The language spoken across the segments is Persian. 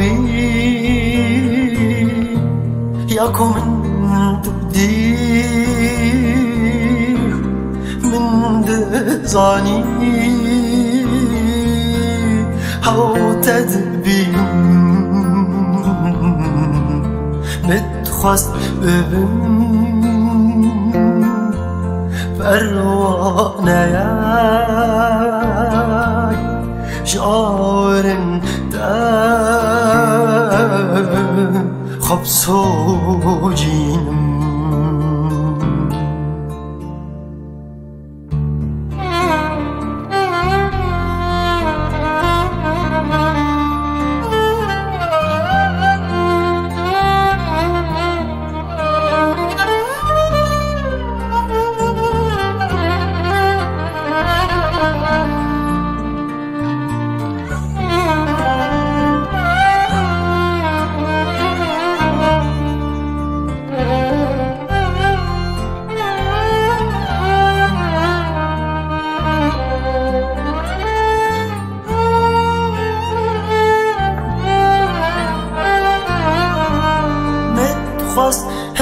جاوي ياكو من تبدي من دزاني هاو تدبين متخص ببن فروانا ياي شعورن خبصو جينم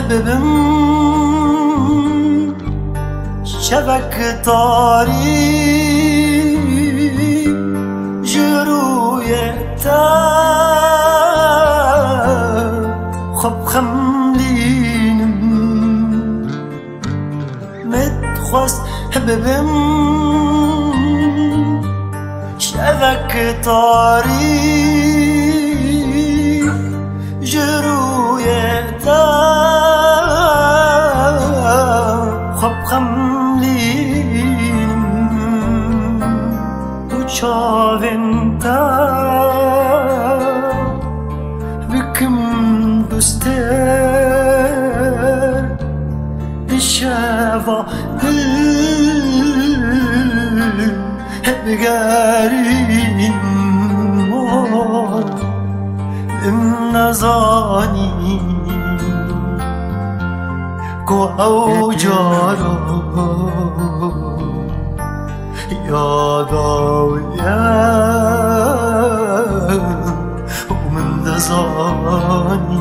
ببم شبك طاري جرويتا خب خملينم متخص ببم شبك طاري جرويتا خملين وشافنتا بكم دستر بشافا بقارين النزاني كو أوجارو يا ضاوية ومن دزاني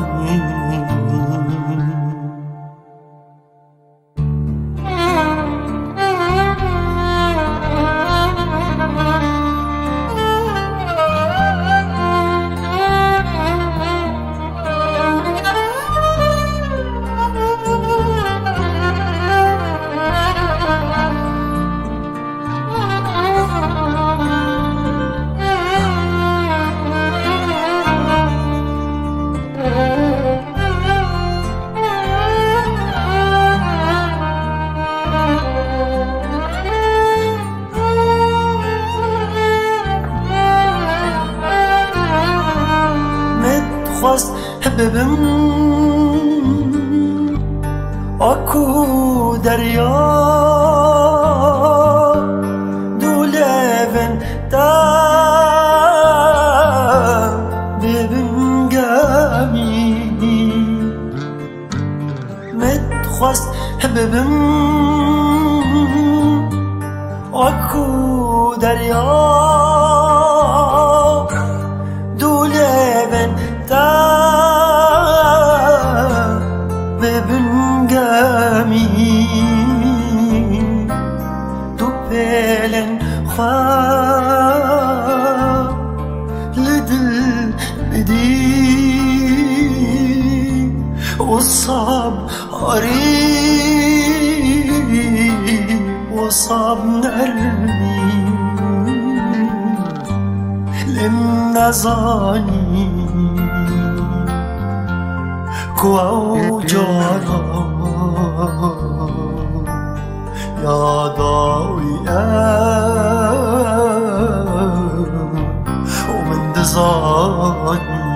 خواست ببم اکو دریا دولون تا ببم گامی متخواست ببم اکو دریا دولون ببنجامي دوبلن خا لدل بدي وصاب قريب وصاب نرمي للنزاني كو جارا يا ضاوية ومن دزاني